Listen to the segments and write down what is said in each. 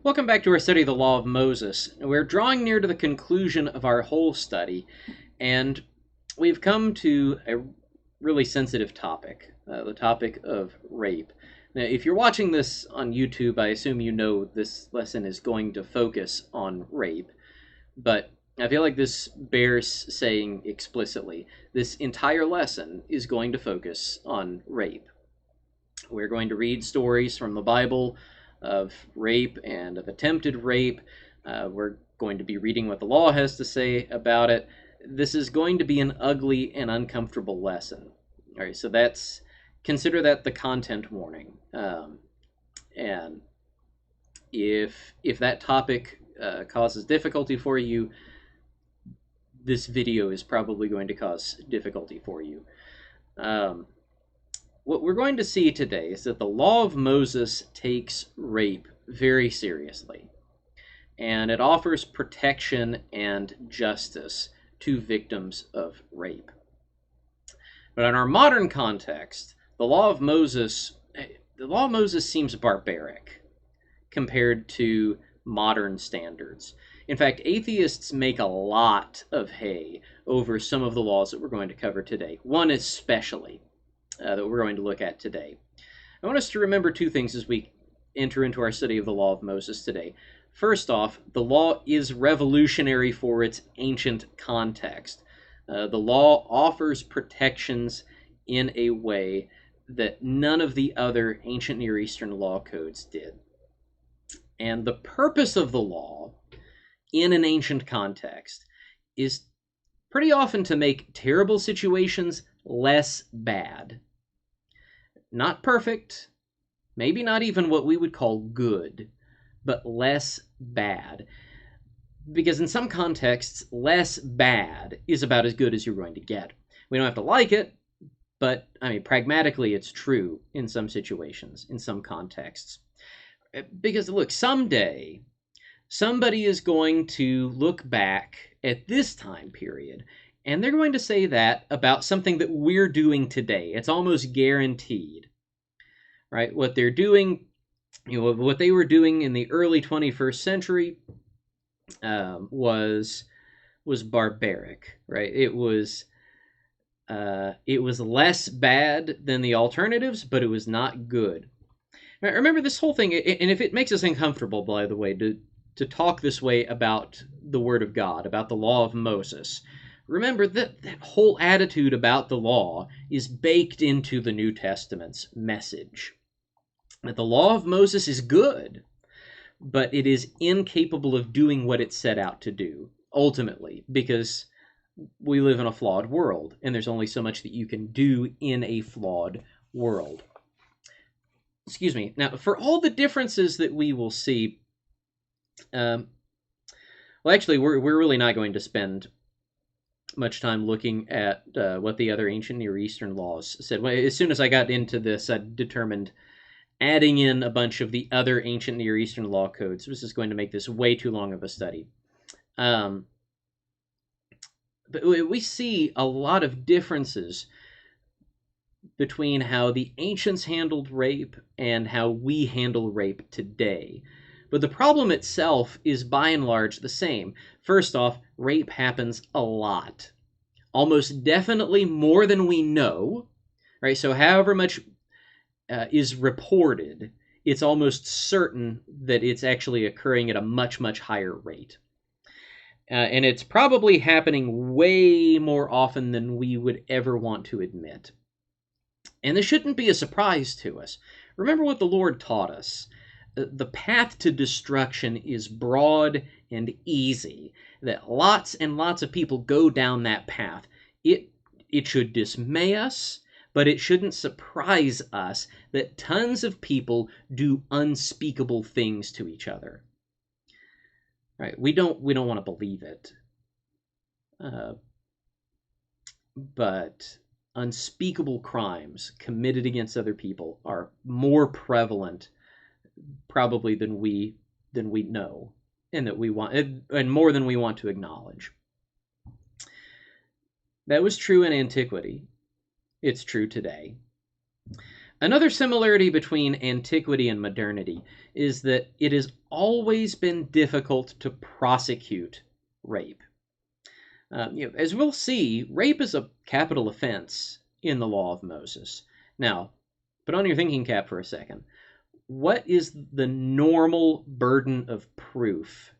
Welcome back to our study of the Law of Moses. We're drawing near to the conclusion of our whole study, and we've come to a really sensitive topic, the topic of rape. Now, if you're watching this on YouTube, I assume you know this lesson is going to focus on rape, but I feel like this bears saying explicitly. This entire lesson is going to focus on rape. We're going to read stories from the Bible of rape and of attempted rape. We're going to be reading what the law has to say about it. This is going to be an ugly and uncomfortable lesson. All right, so consider that the content warning. And if that topic causes difficulty for you, this video is probably going to cause difficulty for you. What we're going to see today is that the law of Moses takes rape very seriously, and it offers protection and justice to victims of rape. But in our modern context, the law of Moses seems barbaric compared to modern standards. In fact, atheists make a lot of hay over some of the laws that we're going to cover today, one especially. That we're going to look at today. I want us to remember two things as we enter into our study of the law of Moses today. First off, the law is revolutionary for its ancient context. The law offers protections in a way that none of the other ancient Near Eastern law codes did. And the purpose of the law in an ancient context is pretty often to make terrible situations less bad. Not perfect, maybe not even what we would call good, but less bad. Because in some contexts, less bad is about as good as you're going to get. We don't have to like it, but pragmatically it's true in some situations, in some contexts. Because look, someday, somebody is going to look back at this time period and they're going to say that about something that we're doing today. It's almost guaranteed, right? What they're doing, what they were doing in the early 21st century was barbaric, right? It was less bad than the alternatives, but it was not good. Now, remember this whole thing, and if it makes us uncomfortable, by the way, to talk this way about the Word of God, about the law of Moses, remember that whole attitude about the law is baked into the New Testament's message. That the law of Moses is good, but it is incapable of doing what it set out to do, ultimately, because we live in a flawed world, and there's only so much that you can do in a flawed world. Excuse me. Now, for all the differences that we will see, well, actually, we're really not going to spend much time looking at what the other ancient Near Eastern laws said. As soon as I got into this, I determined adding in a bunch of the other ancient Near Eastern law codes. This is going to make this way too long of a study. But we see a lot of differences between how the ancients handled rape and how we handle rape today. But the problem itself is by and large the same. First off, rape happens a lot. Almost definitely more than we know, right? So however much is reported, it's almost certain that it's actually occurring at a much, much higher rate. And it's probably happening way more often than we would ever want to admit. And this shouldn't be a surprise to us. Remember what the Lord taught us. The path to destruction is broad and easy, that lots and lots of people go down that path. It should dismay us, but it shouldn't surprise us that tons of people do unspeakable things to each other. Right? We don't want to believe it. But unspeakable crimes committed against other people are more prevalent probably than we know, and that we want, and more than we want to acknowledge. That was true in antiquity. It's true today. Another similarity between antiquity and modernity is that it has always been difficult to prosecute rape. As we'll see, rape is a capital offense in the law of Moses. Now, put on your thinking cap for a second. What is the normal burden of proof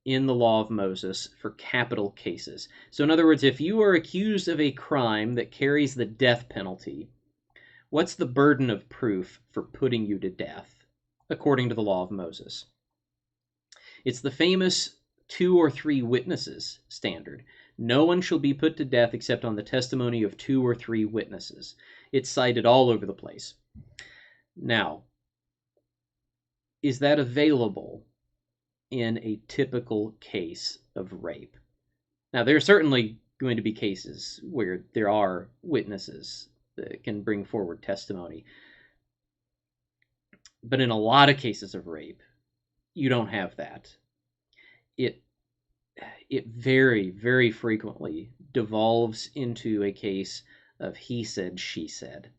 in the law of Moses for capital cases? So, in other words, if you are accused of a crime that carries the death penalty, what's the burden of proof for putting you to death, according to the law of Moses? It's the famous 2 or 3 witnesses standard. No one shall be put to death except on the testimony of 2 or 3 witnesses. It's cited all over the place. Now, is that available in a typical case of rape? Now, there are certainly going to be cases where there are witnesses that can bring forward testimony. But in a lot of cases of rape, you don't have that. It very, very frequently devolves into a case of he said, she said.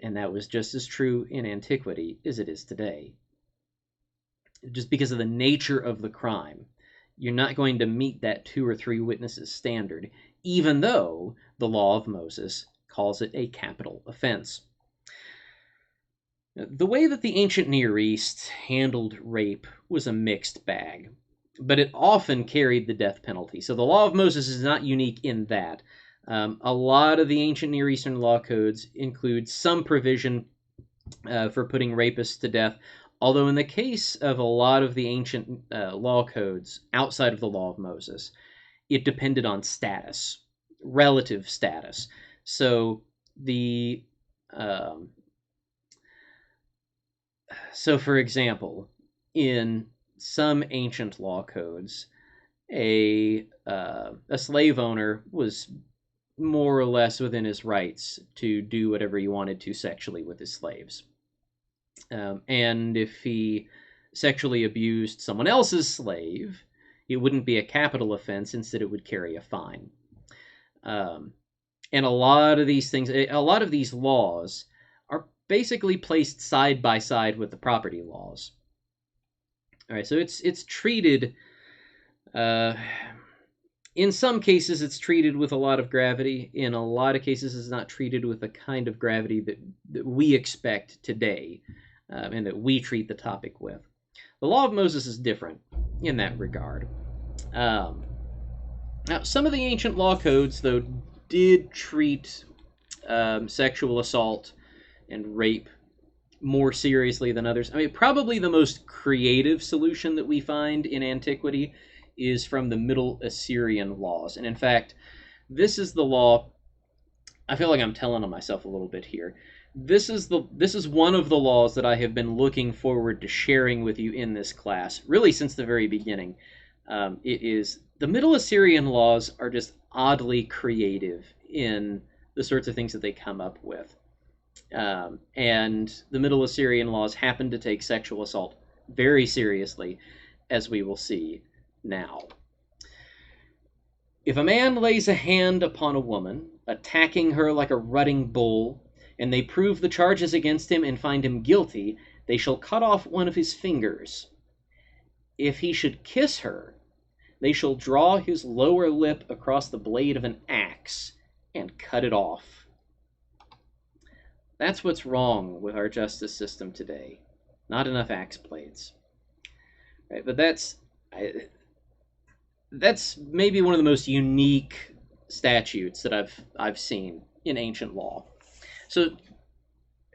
And that was just as true in antiquity as it is today. Just because of the nature of the crime, you're not going to meet that 2 or 3 witnesses standard, even though the law of Moses calls it a capital offense. The way that the ancient Near East handled rape was a mixed bag, but it often carried the death penalty. So the law of Moses is not unique in that. A lot of the ancient Near Eastern law codes include some provision for putting rapists to death, although in the case of a lot of the ancient law codes outside of the law of Moses, it depended on status, relative status. So for example, in some ancient law codes, a slave owner was more or less within his rights to do whatever he wanted to sexually with his slaves. And if he sexually abused someone else's slave, it wouldn't be a capital offense. Instead, it would carry a fine. And a lot of these laws are basically placed side by side with the property laws. All right, so it's treated. In some cases, it's treated with a lot of gravity. In a lot of cases, it's not treated with the kind of gravity that we expect today, and that we treat the topic with. The law of Moses is different in that regard. Now, some of the ancient law codes, though, did treat sexual assault and rape more seriously than others. I mean, probably the most creative solution that we find in antiquity is from the Middle Assyrian laws. And in fact, this is the law. I feel like I'm telling on myself a little bit here. This is one of the laws that I have been looking forward to sharing with you in this class, really since the very beginning. The Middle Assyrian laws are just oddly creative in the sorts of things that they come up with. And the Middle Assyrian laws happen to take sexual assault very seriously, as we will see now. If a man lays a hand upon a woman, attacking her like a rutting bull, and they prove the charges against him and find him guilty, they shall cut off one of his fingers. If he should kiss her, they shall draw his lower lip across the blade of an axe and cut it off. That's what's wrong with our justice system today. Not enough axe blades. Right, but that's maybe one of the most unique statutes that I've seen in ancient law. So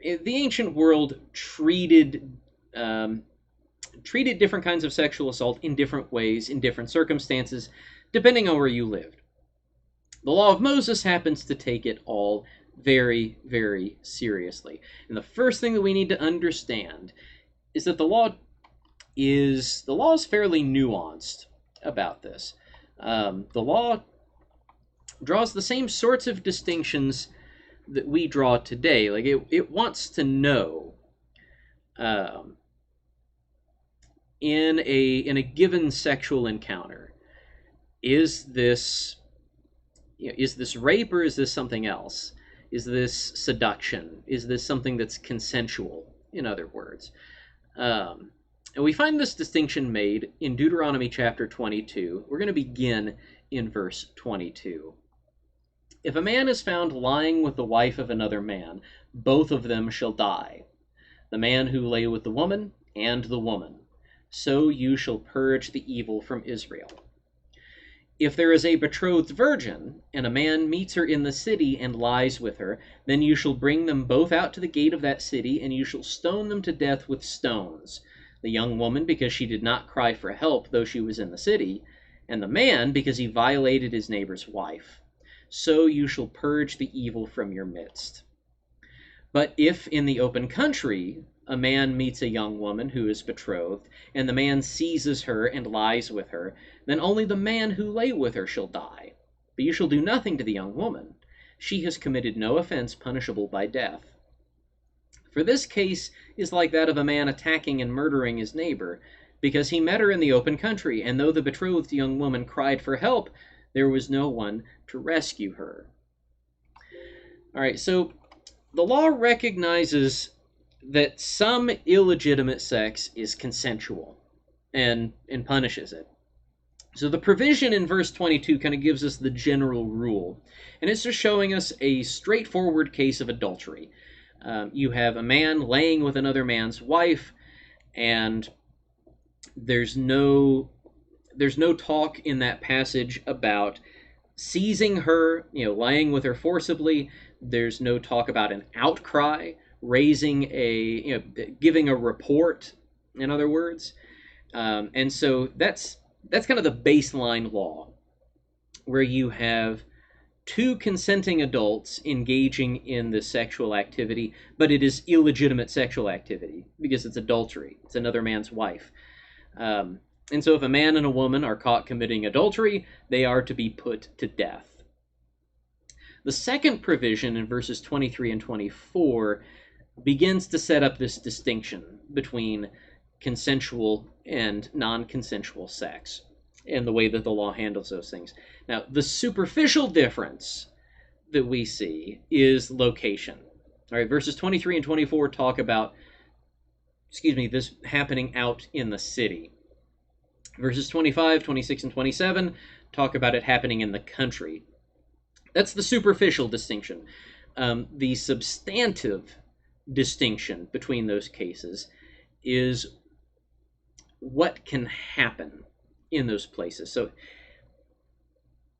the ancient world treated different kinds of sexual assault in different ways, in different circumstances, depending on where you lived. The law of Moses happens to take it all very, very seriously. And the first thing that we need to understand is that the law is fairly nuanced about this. The law draws the same sorts of distinctions that we draw today. Like it wants to know in a given sexual encounter, is this rape or is this something else? Is this seduction? Is this something that's consensual, in other words? Um, and we find this distinction made in Deuteronomy chapter 22. We're going to begin in verse 22. If a man is found lying with the wife of another man, both of them shall die, the man who lay with the woman and the woman. So you shall purge the evil from Israel. If there is a betrothed virgin, and a man meets her in the city and lies with her, then you shall bring them both out to the gate of that city, and you shall stone them to death with stones, the young woman because she did not cry for help, though she was in the city, and the man because he violated his neighbor's wife. So you shall purge the evil from your midst. But if in the open country a man meets a young woman who is betrothed, and the man seizes her and lies with her, then only the man who lay with her shall die. But you shall do nothing to the young woman. She has committed no offense punishable by death. For this case is like that of a man attacking and murdering his neighbor, because he met her in the open country, and though the betrothed young woman cried for help, there was no one to rescue her. All right, so the law recognizes that some illegitimate sex is consensual and punishes it. So the provision in verse 22 kind of gives us the general rule, and it's just showing us a straightforward case of adultery. You have a man laying with another man's wife, and there's no talk in that passage about seizing her, lying with her forcibly. There's no talk about an outcry, raising giving a report, in other words. And so that's kind of the baseline law, where you have two consenting adults engaging in this sexual activity, but it is illegitimate sexual activity because it's adultery. It's another man's wife. And so if a man and a woman are caught committing adultery, they are to be put to death. The second provision in verses 23 and 24 begins to set up this distinction between consensual and non-consensual sex and the way that the law handles those things. Now, the superficial difference that we see is location. All right, verses 23 and 24 talk about, this happening out in the city. Verses 25, 26, and 27 talk about it happening in the country. That's the superficial distinction. The substantive distinction between those cases is what can happen in those places. So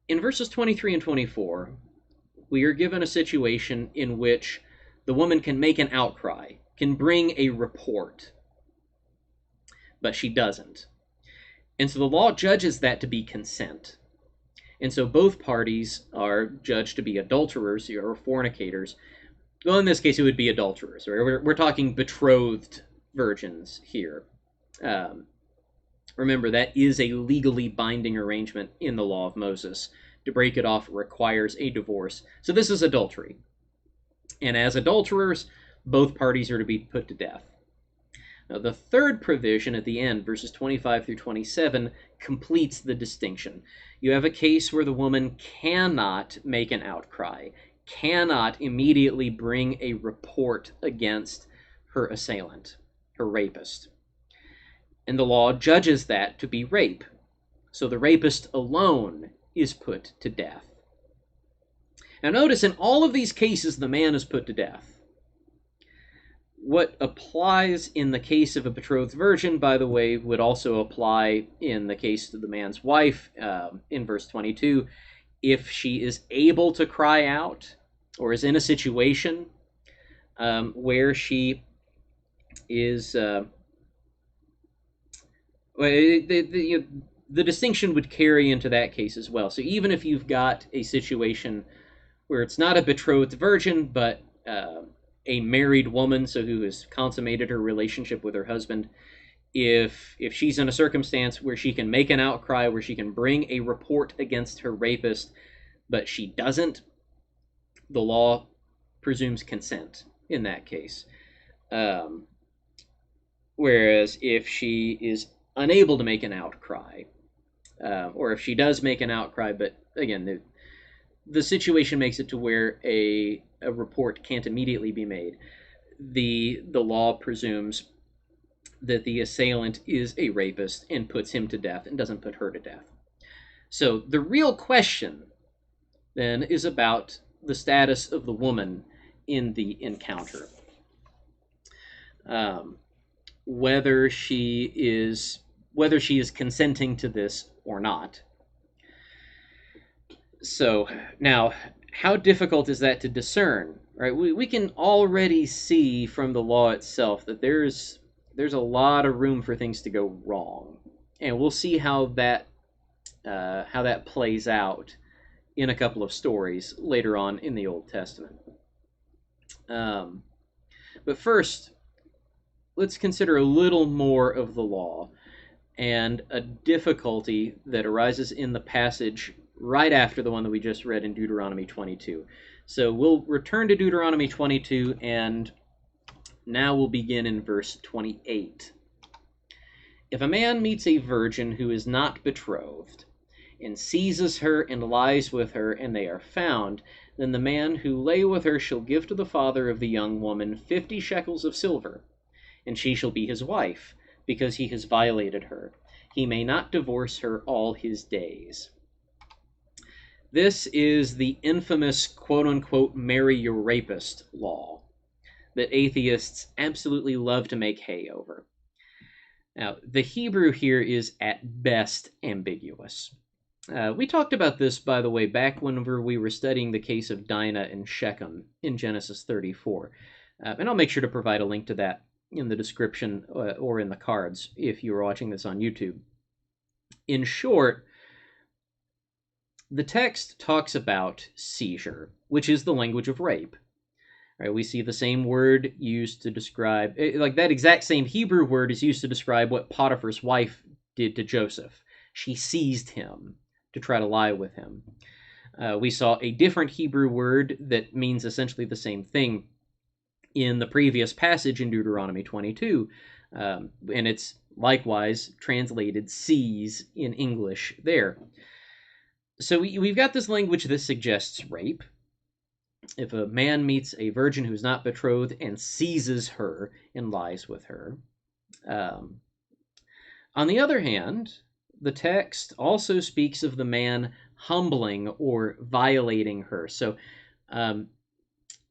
in verses 23 and 24, we are given a situation in which the woman can make an outcry, can bring a report, but she doesn't. And so the law judges that to be consent. And so both parties are judged to be adulterers or fornicators. Well, in this case, it would be adulterers. Right? We're talking betrothed virgins here. Remember, that is a legally binding arrangement in the law of Moses. To break it off requires a divorce. So this is adultery. And as adulterers, both parties are to be put to death. Now, the third provision at the end, verses 25 through 27, completes the distinction. You have a case where the woman cannot make an outcry, cannot immediately bring a report against her assailant, her rapist. And the law judges that to be rape. So the rapist alone is put to death. Now notice, in all of these cases, the man is put to death. What applies in the case of a betrothed virgin, by the way, would also apply in the case of the man's wife, in verse 22. If she is able to cry out, or is in a situation where she is... the distinction would carry into that case as well. So even if you've got a situation where it's not a betrothed virgin, but a married woman, so who has consummated her relationship with her husband, if she's in a circumstance where she can make an outcry, where she can bring a report against her rapist, but she doesn't, the law presumes consent in that case. Whereas if she is unable to make an outcry, or if she does make an outcry, but again, the situation makes it to where a a report can't immediately be made, the law presumes that the assailant is a rapist and puts him to death and doesn't put her to death. So the real question then is about the status of the woman in the encounter. Whether she is consenting to this or not. So now, how difficult is that to discern? Right, we can already see from the law itself that there's a lot of room for things to go wrong, and we'll see how that plays out in a couple of stories later on in the Old Testament. But first, let's consider a little more of the law and a difficulty that arises in the passage right after the one that we just read in Deuteronomy 22. So we'll return to Deuteronomy 22, and now we'll begin in verse 28. If a man meets a virgin who is not betrothed, and seizes her and lies with her, and they are found, then the man who lay with her shall give to the father of the young woman 50 shekels of silver, and she shall be his wife, because he has violated her. He may not divorce her all his days. This is the infamous quote-unquote marry your rapist law that atheists absolutely love to make hay over. Now, the Hebrew here is at best ambiguous. We talked about this, by the way, back whenever we were studying the case of Dinah and Shechem in Genesis 34. And I'll make sure to provide a link to that in the description or in the cards if you are watching this on YouTube. In short, the text talks about seizure, which is the language of rape. Right, we see the same word used to describe, like that exact same Hebrew word is used to describe what Potiphar's wife did to Joseph. She seized him to try to lie with him. We saw a different Hebrew word that means essentially the same thing in the previous passage in Deuteronomy 22, and it's likewise translated seize in English there. So we've got this language that suggests rape. If a man meets a virgin who's not betrothed and seizes her and lies with her. On the other hand, the text also speaks of the man humbling or violating her. So the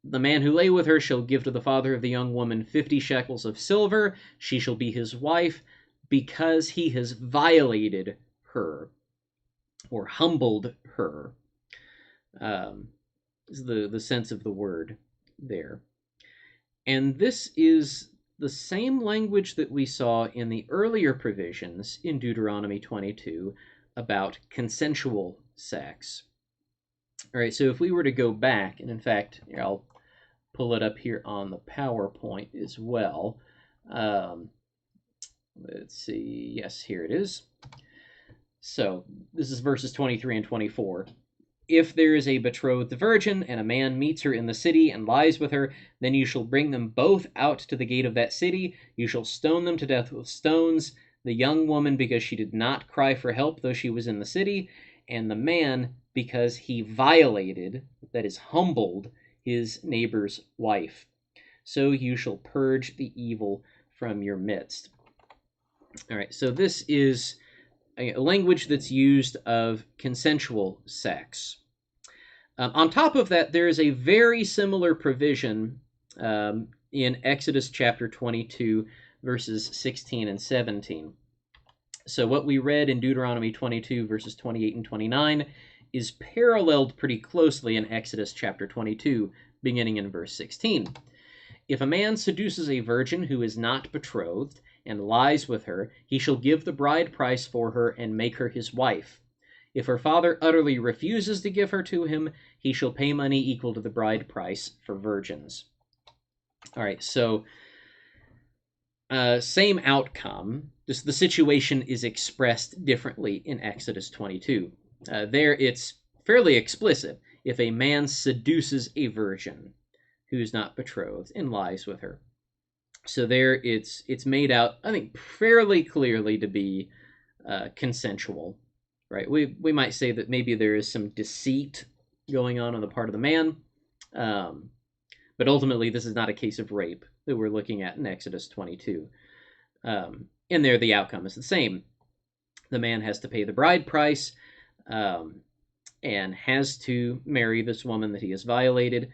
man who lay with her shall give to the father of the young woman 50 shekels of silver. She shall be his wife because he has violated her or humbled her. Is the sense of the word there. And this is the same language that we saw in the earlier provisions in Deuteronomy 22 about consensual sex. All right, so if we were to go back, and in fact, I'll pull it up here on the PowerPoint as well. Let's see. Yes, here it is. So this is verses 23 and 24. If there is a betrothed virgin, and a man meets her in the city and lies with her, then you shall bring them both out to the gate of that city. You shall stone them to death with stones, the young woman because she did not cry for help though she was in the city, and the man because he violated, that is, humbled, his neighbor's wife. So you shall purge the evil from your midst. All right, so this is a language that's used of consensual sex. On top of that, there is a very similar provision in Exodus chapter 22, verses 16 and 17. So what we read in Deuteronomy 22, verses 28 and 29, is paralleled pretty closely in Exodus chapter 22, beginning in verse 16. If a man seduces a virgin who is not betrothed, and lies with her, he shall give the bride price for her and make her his wife. If her father utterly refuses to give her to him, he shall pay money equal to the bride price for virgins. All right, so same outcome. Just the situation is expressed differently in Exodus 22. There it's fairly explicit. If a man seduces a virgin who's not betrothed and lies with her. So there it's made out, I think, fairly clearly to be consensual, right? We might say that maybe there is some deceit going on the part of the man, But ultimately, this is not a case of rape that we're looking at in Exodus 22. And there, the outcome is the same. The man has to pay the bride price and has to marry this woman that he has violated.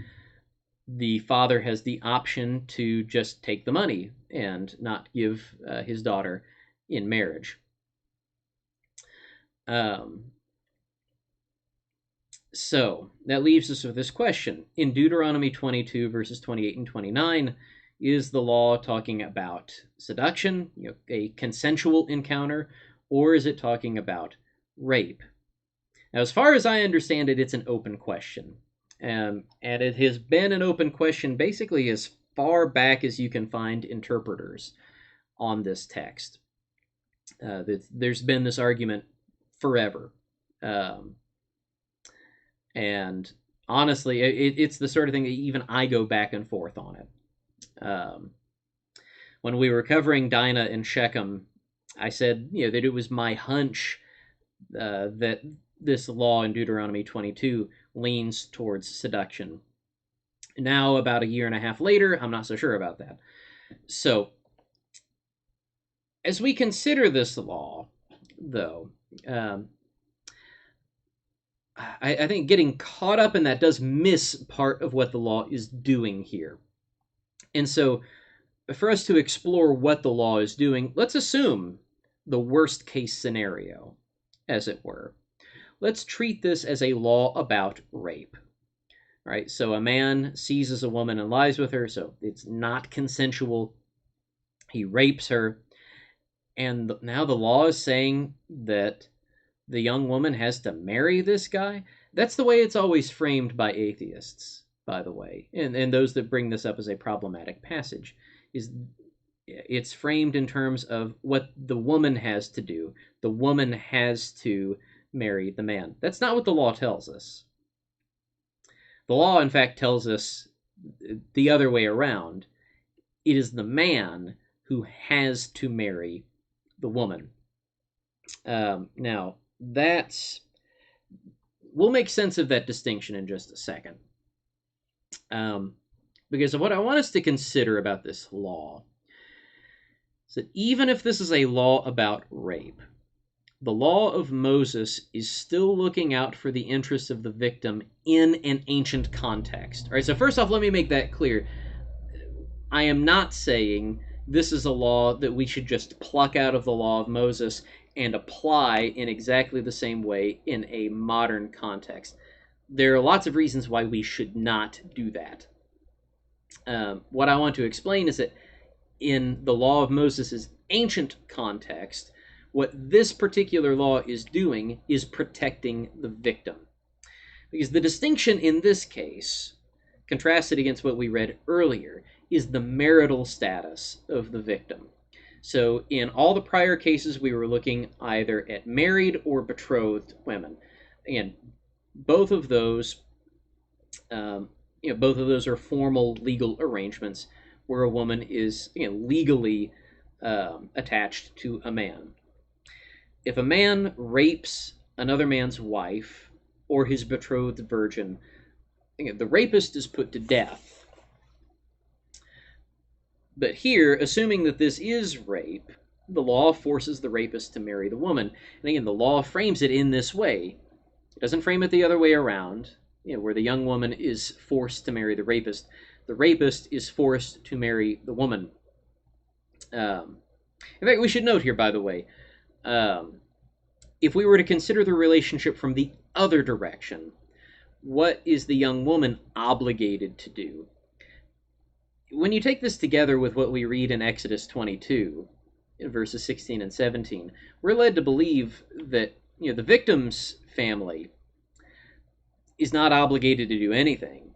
The father has the option to just take the money and not give his daughter in marriage. So that leaves us with this question. In Deuteronomy 22, verses 28 and 29, is the law talking about seduction, a consensual encounter, or is it talking about rape? Now, as far as I understand it, it's an open question. And it has been an open question basically as far back as you can find interpreters on this text. There's been this argument forever. And honestly, it's the sort of thing that even I go back and forth on it. When we were covering Dinah and Shechem, I said, that it was my hunch that this law in Deuteronomy 22 leans towards seduction. Now, about a year and a half later, I'm not so sure about that. So, as we consider this law, though, I think getting caught up in that does miss part of what the law is doing here. And so, for us to explore what the law is doing, let's assume the worst case scenario, as it were. Let's treat this as a law about rape. Right? So a man seizes a woman and lies with her, so it's not consensual. He rapes her. And now the law is saying that the young woman has to marry this guy. That's the way it's always framed by atheists, by the way. And those that bring this up as a problematic passage. It's framed in terms of what the woman has to do. The woman has to marry the man. That's not what the law tells us. The law, in fact, tells us the other way around. It is the man who has to marry the woman. Now, we'll make sense of that distinction in just a second. Because what I want us to consider about this law is that even if this is a law about rape, the law of Moses is still looking out for the interests of the victim in an ancient context. All right, so first off, let me make that clear. I am not saying this is a law that we should just pluck out of the law of Moses and apply in exactly the same way in a modern context. There are lots of reasons why we should not do that. What I want to explain is that in the law of Moses' ancient context, what this particular law is doing is protecting the victim. Because the distinction in this case, contrasted against what we read earlier, is the marital status of the victim. So in all the prior cases, we were looking either at married or betrothed women. Again, both of those are formal legal arrangements where a woman is legally attached to a man. If a man rapes another man's wife or his betrothed virgin, the rapist is put to death. But here, assuming that this is rape, the law forces the rapist to marry the woman. And again, the law frames it in this way. It doesn't frame it the other way around, where the young woman is forced to marry the rapist. The rapist is forced to marry the woman. In fact, we should note here, by the way, if we were to consider the relationship from the other direction, what is the young woman obligated to do? When you take this together with what we read in Exodus 22, in verses 16 and 17, we're led to believe that the victim's family is not obligated to do anything.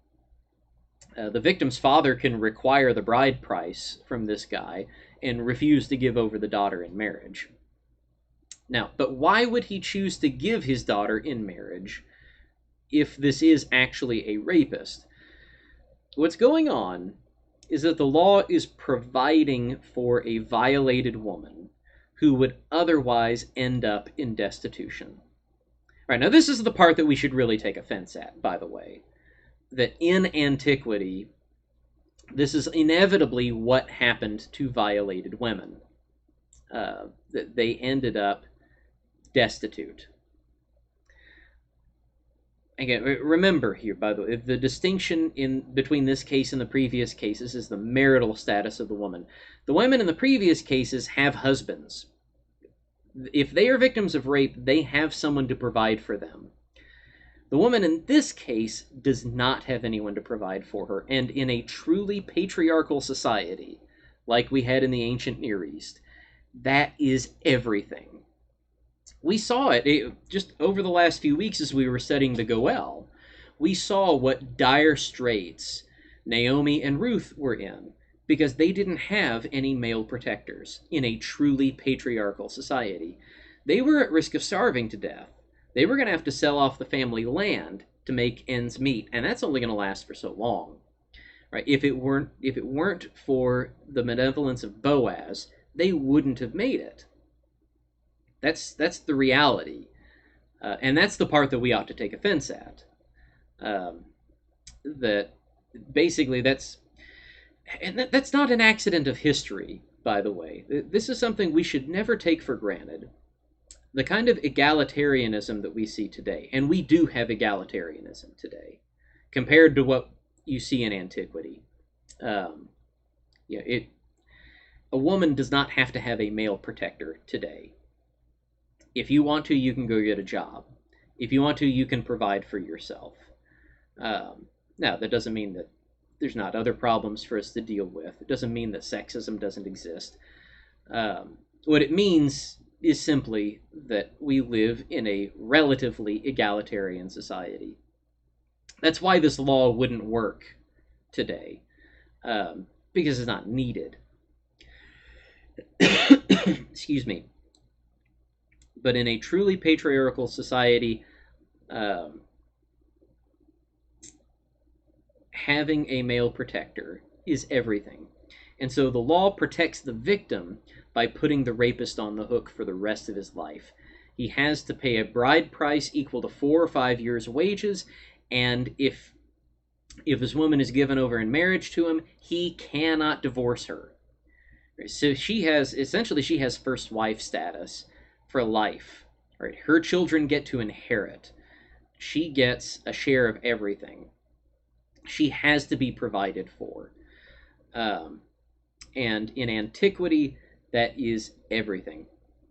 The victim's father can require the bride price from this guy and refuse to give over the daughter in marriage. Now, but why would he choose to give his daughter in marriage if this is actually a rapist? What's going on is that the law is providing for a violated woman who would otherwise end up in destitution. All right, now this is the part that we should really take offense at, by the way, that in antiquity, This is inevitably what happened to violated women. They ended up destitute. Again, remember here, by the way, the distinction between this case and the previous cases is the marital status of the woman. The women in the previous cases have husbands. If they are victims of rape, they have someone to provide for them. The woman in this case does not have anyone to provide for her, and in a truly patriarchal society, like we had in the ancient Near East, that is everything. We saw it just over the last few weeks as we were studying the Goel. We saw what dire straits Naomi and Ruth were in because they didn't have any male protectors in a truly patriarchal society. They were at risk of starving to death. They were going to have to sell off the family land to make ends meet, and that's only going to last for so long. Right? If it weren't for the benevolence of Boaz, they wouldn't have made it. That's the reality, and that's the part that we ought to take offense at. That basically that's not an accident of history, by the way. This is something we should never take for granted. The kind of egalitarianism that we see today, and we do have egalitarianism today, compared to what you see in antiquity. A woman does not have to have a male protector today. If you want to, you can go get a job. If you want to, you can provide for yourself. Now, that doesn't mean that there's not other problems for us to deal with. It doesn't mean that sexism doesn't exist. What it means is simply that we live in a relatively egalitarian society. That's why this law wouldn't work today, because it's not needed. Excuse me. But in a truly patriarchal society, having a male protector is everything. And so the law protects the victim by putting the rapist on the hook for the rest of his life. He has to pay a bride price equal to 4 or 5 years' wages, and if this woman is given over in marriage to him, he cannot divorce her. So she has first wife status for life. Right? Her children get to inherit. She gets a share of everything. She has to be provided for. And in antiquity, that is everything.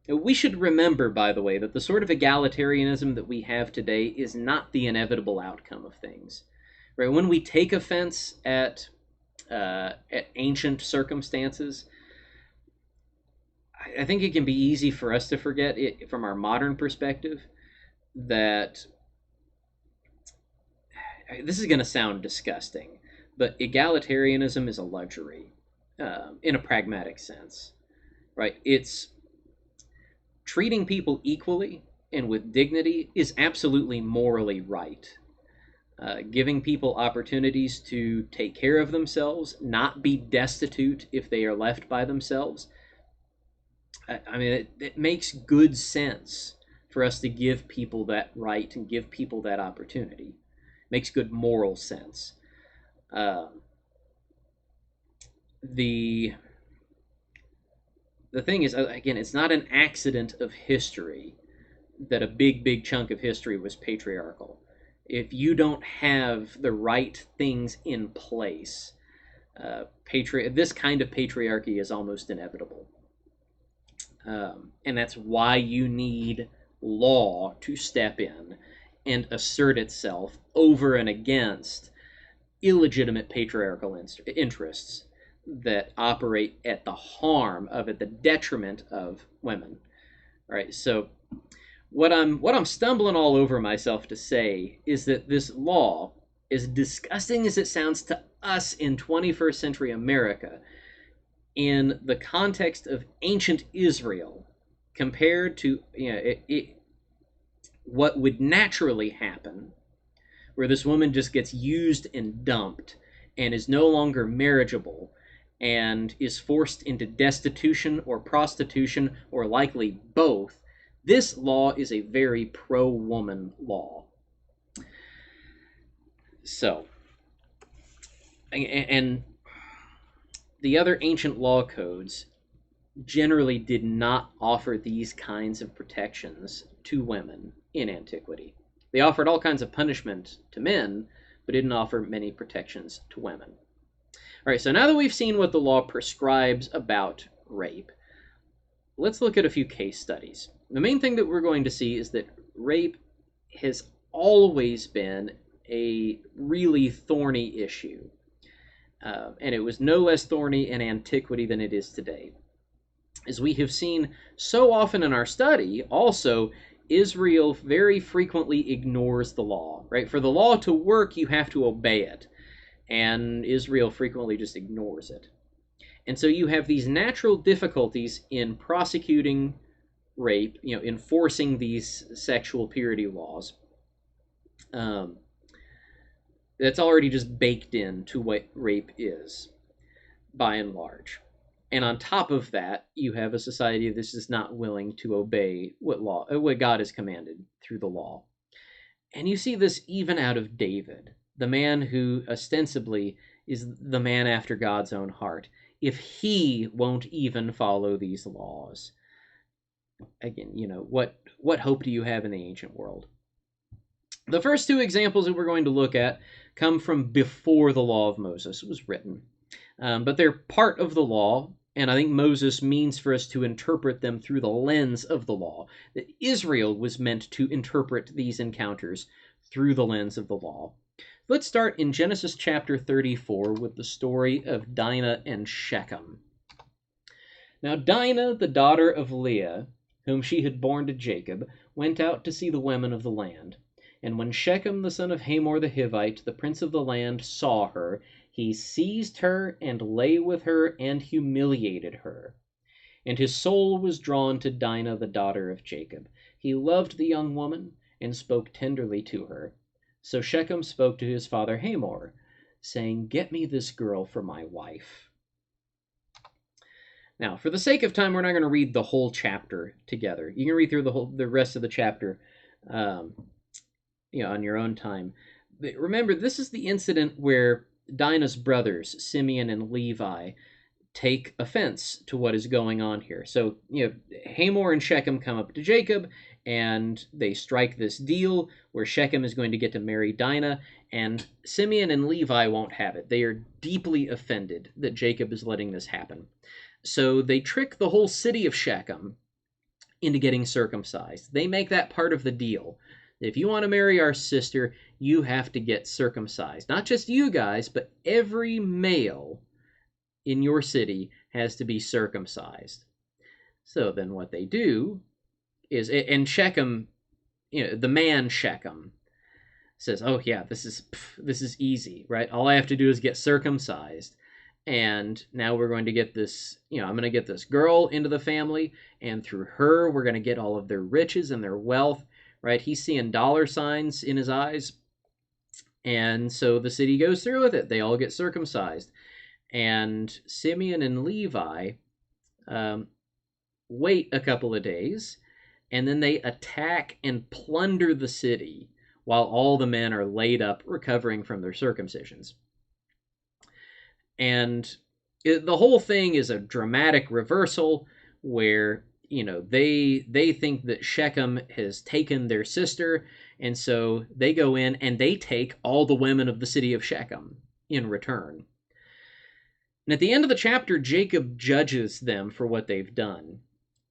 We should remember, by the way, that the sort of egalitarianism that we have today is not the inevitable outcome of things. Right? When we take offense at ancient circumstances, I think it can be easy for us to forget it from our modern perspective that this is going to sound disgusting, but egalitarianism is a luxury in a pragmatic sense, right? It's treating people equally and with dignity is absolutely morally right. Giving people opportunities to take care of themselves, not be destitute if they are left by themselves. I mean, it makes good sense for us to give people that right and give people that opportunity. It makes good moral sense. The thing is, again, it's not an accident of history that a big chunk of history was patriarchal. If you don't have the right things in place, this kind of patriarchy is almost inevitable. And that's why you need law to step in and assert itself over and against illegitimate patriarchal interests that operate at the detriment of women. All right, so what I'm stumbling all over myself to say is that this law, as disgusting as it sounds to us in 21st century America, in the context of ancient Israel, compared to what would naturally happen, where this woman just gets used and dumped and is no longer marriageable and is forced into destitution or prostitution or likely both, this law is a very pro-woman law. So, and the other ancient law codes generally did not offer these kinds of protections to women in antiquity. They offered all kinds of punishment to men, but didn't offer many protections to women. All right, so now that we've seen what the law prescribes about rape, let's look at a few case studies. The main thing that we're going to see is that rape has always been a really thorny issue. And it was no less thorny in antiquity than it is today. As we have seen so often in our study, also, Israel very frequently ignores the law, right? For the law to work, you have to obey it. And Israel frequently just ignores it. And so you have these natural difficulties in prosecuting rape, enforcing these sexual purity laws. That's already just baked into what rape is, by and large. And on top of that, you have a society that is not willing to obey what God has commanded through the law. And you see this even out of David, the man who ostensibly is the man after God's own heart. If he won't even follow these laws, again, what hope do you have in the ancient world? The first two examples that we're going to look at come from before the law of Moses was written. But they're part of the law, and I think Moses means for us to interpret them through the lens of the law. That Israel was meant to interpret these encounters through the lens of the law. Let's start in Genesis chapter 34 with the story of Dinah and Shechem. Now Dinah, the daughter of Leah, whom she had borne to Jacob, went out to see the women of the land. And when Shechem, the son of Hamor the Hivite, the prince of the land, saw her, he seized her and lay with her and humiliated her. And his soul was drawn to Dinah, the daughter of Jacob. He loved the young woman and spoke tenderly to her. So Shechem spoke to his father Hamor, saying, "Get me this girl for my wife." Now, for the sake of time, we're not going to read the whole chapter together. You can read through the rest of the chapter, on your own time. But remember, this is the incident where Dinah's brothers, Simeon and Levi, take offense to what is going on here. So, Hamor and Shechem come up to Jacob, and they strike this deal where Shechem is going to get to marry Dinah, and Simeon and Levi won't have it. They are deeply offended that Jacob is letting this happen. So they trick the whole city of Shechem into getting circumcised. They make that part of the deal. If you want to marry our sister, you have to get circumcised. Not just you guys, but every male in your city has to be circumcised. So then what they do is, and Shechem, the man Shechem, says, "Oh yeah, this is easy, right? All I have to do is get circumcised, and now we're going to get this, I'm going to get this girl into the family, and through her, we're going to get all of their riches and their wealth," right? He's seeing dollar signs in his eyes, and so the city goes through with it. They all get circumcised, and Simeon and Levi wait a couple of days, and then they attack and plunder the city while all the men are laid up recovering from their circumcisions. And the whole thing is a dramatic reversal where, they think that Shechem has taken their sister, and so they go in and they take all the women of the city of Shechem in return. And at the end of the chapter, Jacob judges them for what they've done.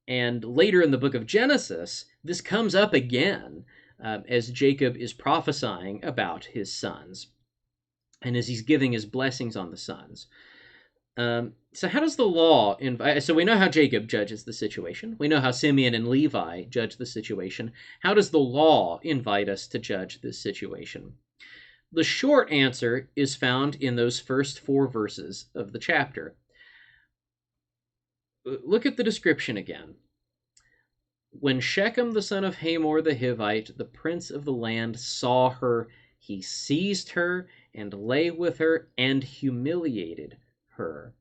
And later in the book of Genesis, this comes up again as Jacob is prophesying about his sons and as he's giving his blessings on the sons. So how does the law so we know how Jacob judges the situation. We know how Simeon and Levi judge the situation. How does the law invite us to judge this situation? The short answer is found in those first 4 verses of the chapter. Look at the description again. When Shechem, the son of Hamor the Hivite, the prince of the land, saw her, he seized her and lay with her and humiliated her.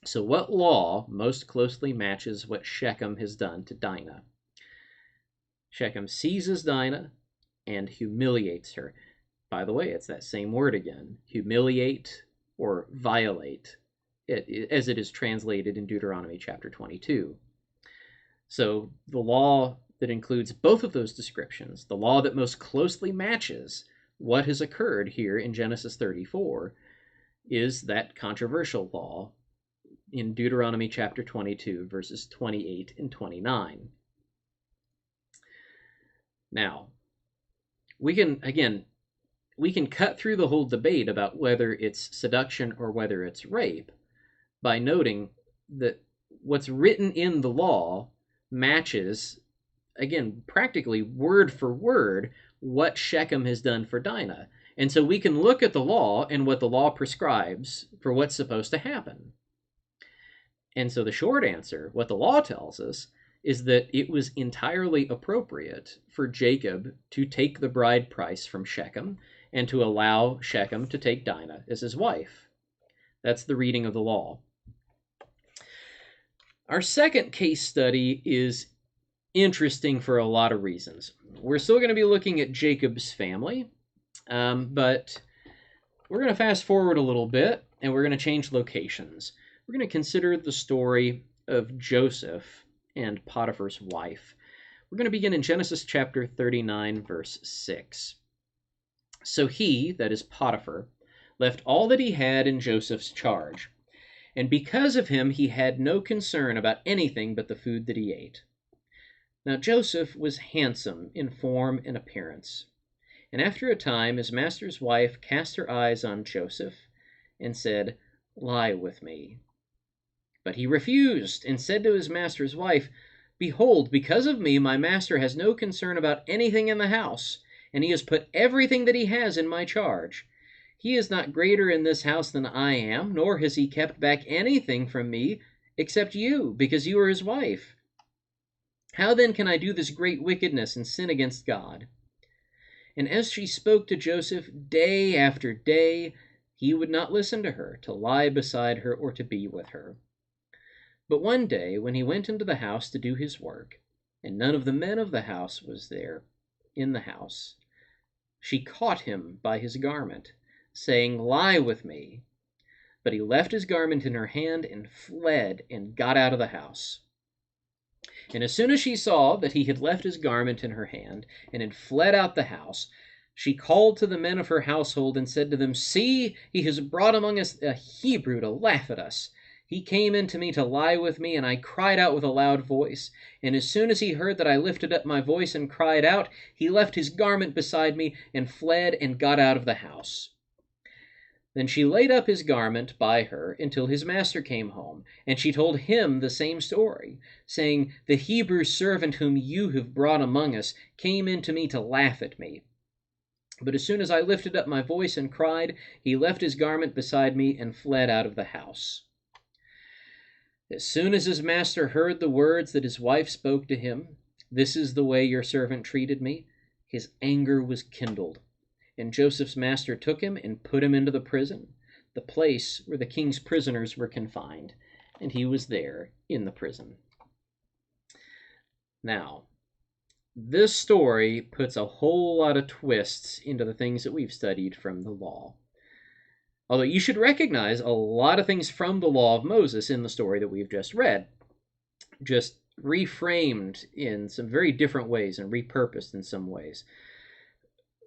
So what law most closely matches what Shechem has done to Dinah? Shechem seizes Dinah and humiliates her. By the way, it's that same word again, humiliate or violate. as it is translated in Deuteronomy chapter 22. So the law that includes both of those descriptions, the law that most closely matches what has occurred here in Genesis 34, is that controversial law in Deuteronomy chapter 22, verses 28 and 29. Now, we can cut through the whole debate about whether it's seduction or whether it's rape by noting that what's written in the law matches, again, practically word for word, what Shechem has done for Dinah. And so we can look at the law and what the law prescribes for what's supposed to happen. And so the short answer, what the law tells us, is that it was entirely appropriate for Jacob to take the bride price from Shechem and to allow Shechem to take Dinah as his wife. That's the reading of the law. Our second case study is interesting for a lot of reasons. We're still going to be looking at Jacob's family, but we're going to fast forward a little bit, and we're going to change locations. We're going to consider the story of Joseph and Potiphar's wife. We're going to begin in Genesis chapter 39, verse 6. So he, that is Potiphar, left all that he had in Joseph's charge, and because of him he had no concern about anything but the food that he ate. Now Joseph was handsome in form and appearance, and after a time his master's wife cast her eyes on Joseph and said, "Lie with me." But he refused and said to his master's wife, "Behold, because of me my master has no concern about anything in the house, and he has put everything that he has in my charge. He is not greater in this house than I am, nor has he kept back anything from me except you, because you are his wife. How then can I do this great wickedness and sin against God?" And as she spoke to Joseph day after day, he would not listen to her, to lie beside her or to be with her. But one day, when he went into the house to do his work, and none of the men of the house was there in the house, she caught him by his garment, saying, "Lie with me." But he left his garment in her hand and fled and got out of the house. And as soon as she saw that he had left his garment in her hand and had fled out the house, she called to the men of her household and said to them, "See, he has brought among us a Hebrew to laugh at us. He came in to me to lie with me, and I cried out with a loud voice. And as soon as he heard that I lifted up my voice and cried out, he left his garment beside me and fled and got out of the house." Then she laid up his garment by her until his master came home, and she told him the same story, saying, "The Hebrew servant whom you have brought among us came in to me to laugh at me. But as soon as I lifted up my voice and cried, he left his garment beside me and fled out of the house." As soon as his master heard the words that his wife spoke to him, "This is the way your servant treated me," his anger was kindled. And Joseph's master took him and put him into the prison, the place where the king's prisoners were confined, and he was there in the prison. Now, this story puts a whole lot of twists into the things that we've studied from the law. Although you should recognize a lot of things from the law of Moses in the story that we've just read, just reframed in some very different ways and repurposed in some ways.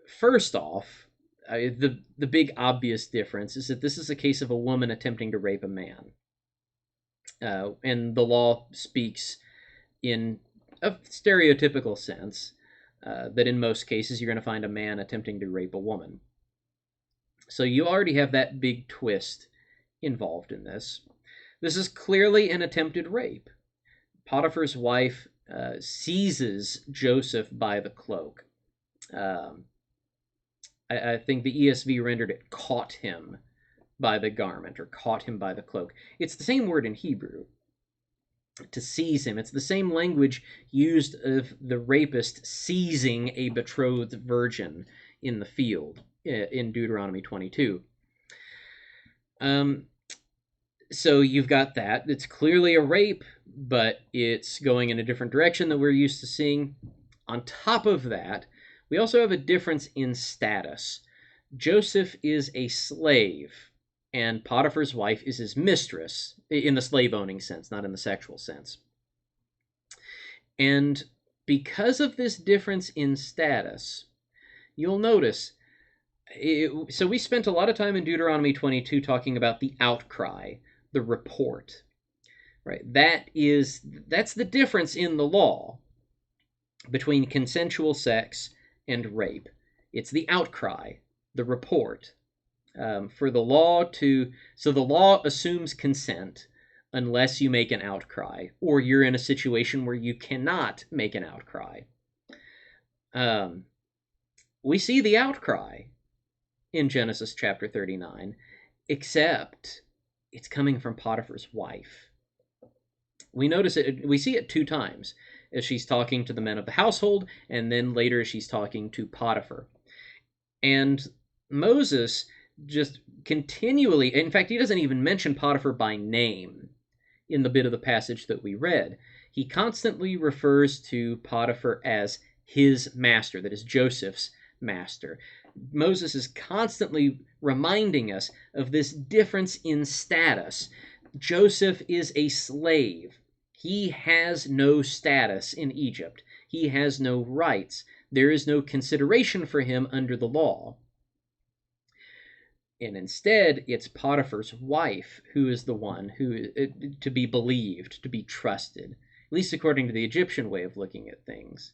First off, the big obvious difference is that this is a case of a woman attempting to rape a man. And the law speaks in a stereotypical sense that in most cases you're going to find a man attempting to rape a woman. So you already have that big twist involved in this. This is clearly an attempted rape. Potiphar's wife seizes Joseph by the cloak. I think the ESV rendered it caught him by the garment or caught him by the cloak. It's the same word in Hebrew, to seize him. It's the same language used of the rapist seizing a betrothed virgin in the field in Deuteronomy 22. So you've got that. It's clearly a rape, but it's going in a different direction than we're used to seeing. On top of that, we also have a difference in status. Joseph is a slave and Potiphar's wife is his mistress, in the slave-owning sense, not in the sexual sense. And because of this difference in status, you'll notice, so we spent a lot of time in Deuteronomy 22 talking about the outcry, the report, right? That's the difference in the law between consensual sex and rape. It's the outcry, the report. For the law to, so the law assumes consent unless you make an outcry, or you're in a situation where you cannot make an outcry. We see the outcry in Genesis chapter 39, except it's coming from Potiphar's wife. We notice it, we see it 2 times, as she's talking to the men of the household, and then later she's talking to Potiphar. And Moses just continually, in fact, he doesn't even mention Potiphar by name in the bit of the passage that we read. He constantly refers to Potiphar as his master, that is Joseph's master. Moses is constantly reminding us of this difference in status. Joseph is a slave. He has no status in Egypt. He has no rights. There is no consideration for him under the law. And instead, it's Potiphar's wife who is the one who to be believed, to be trusted, at least according to the Egyptian way of looking at things.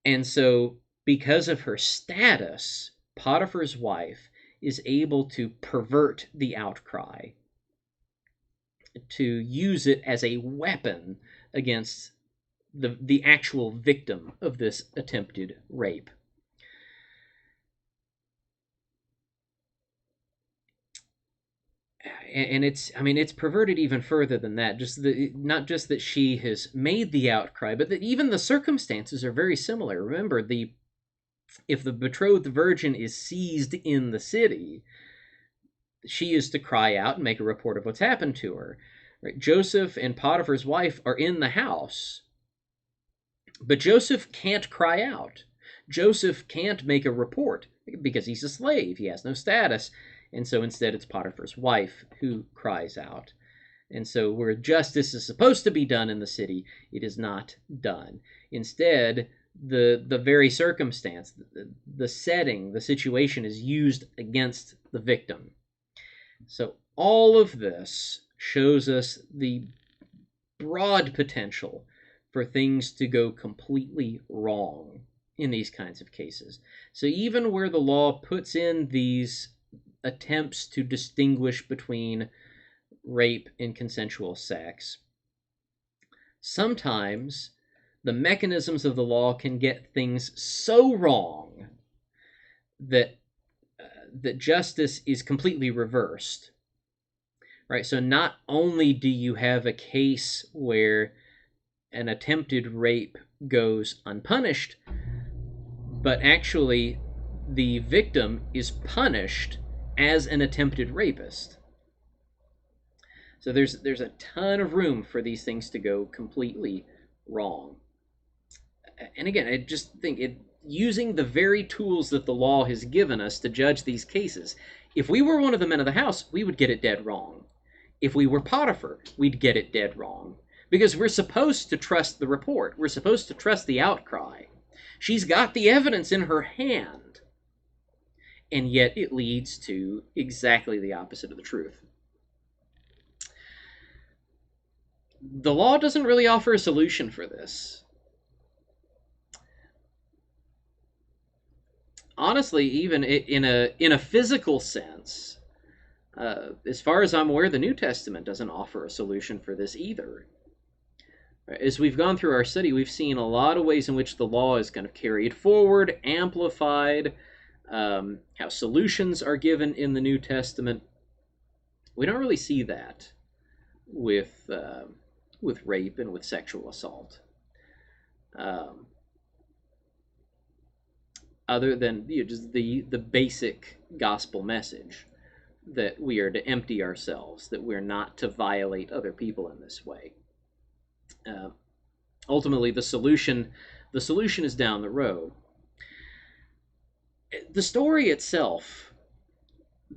And so, because of her status, Potiphar's wife is able to pervert the outcry, to use it as a weapon against the actual victim of this attempted rape. And it's perverted even further than that. Not just that she has made the outcry, but that even the circumstances are very similar. Remember, if the betrothed virgin is seized in the city, she is to cry out and make a report of what's happened to her. Right? Joseph and Potiphar's wife are in the house, but Joseph can't cry out. Joseph can't make a report because he's a slave. He has no status. And so instead it's Potiphar's wife who cries out. And so where justice is supposed to be done in the city, it is not done. Instead, the very circumstance, the setting, the situation is used against the victim. So all of this shows us the broad potential for things to go completely wrong in these kinds of cases. So even where the law puts in these attempts to distinguish between rape and consensual sex, sometimes the mechanisms of the law can get things so wrong that justice is completely reversed. Right? So not only do you have a case where an attempted rape goes unpunished, but actually the victim is punished as an attempted rapist. So there's a ton of room for these things to go completely wrong. And again, I just think using the very tools that the law has given us to judge these cases, if we were one of the men of the house, we would get it dead wrong. If we were Potiphar, we'd get it dead wrong. Because we're supposed to trust the report. We're supposed to trust the outcry. She's got the evidence in her hand. And yet it leads to exactly the opposite of the truth. The law doesn't really offer a solution for this. Honestly, even in a physical sense, as far as I'm aware, the New Testament doesn't offer a solution for this either. As we've gone through our study, we've seen a lot of ways in which the law is kind of carried forward, amplified, how solutions are given in the New Testament. We don't really see that with rape and with sexual assault. Other than just the basic gospel message that we are to empty ourselves, that we're not to violate other people in this way. Ultimately, the solution is down the road. The story itself,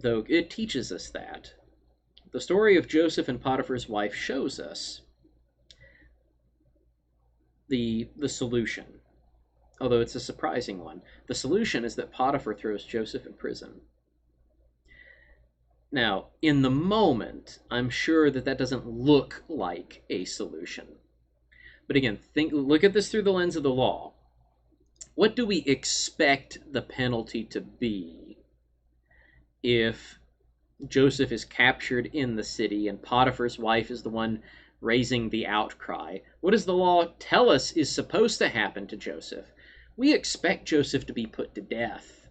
though it teaches us that. The story of Joseph and Potiphar's wife shows us the solution, although it's a surprising one. The solution is that Potiphar throws Joseph in prison. Now, in the moment, I'm sure that doesn't look like a solution. But again, look at this through the lens of the law. What do we expect the penalty to be if Joseph is captured in the city and Potiphar's wife is the one raising the outcry? What does the law tell us is supposed to happen to Joseph? We expect Joseph to be put to death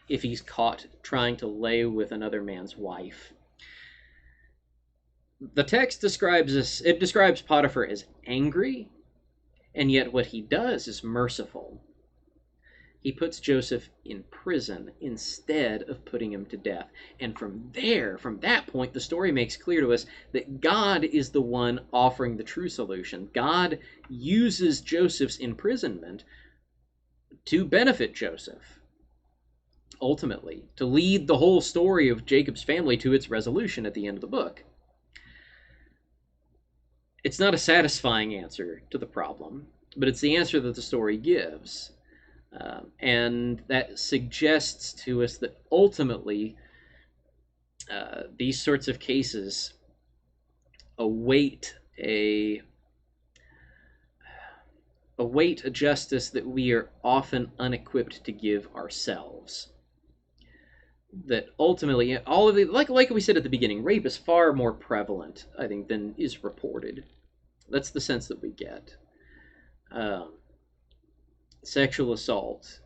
if he's caught trying to lay with another man's wife. The text describes Potiphar as angry, and yet what he does is merciful. He puts Joseph in prison instead of putting him to death. And from that point, the story makes clear to us that God is the one offering the true solution. God uses Joseph's imprisonment to benefit Joseph, ultimately, to lead the whole story of Jacob's family to its resolution at the end of the book. It's not a satisfying answer to the problem, but it's the answer that the story gives. And that suggests to us that ultimately these sorts of cases await a justice that we are often unequipped to give ourselves. That ultimately, all of the, like we said at the beginning, rape is far more prevalent, I think, than is reported. That's the sense that we get. Sexual assault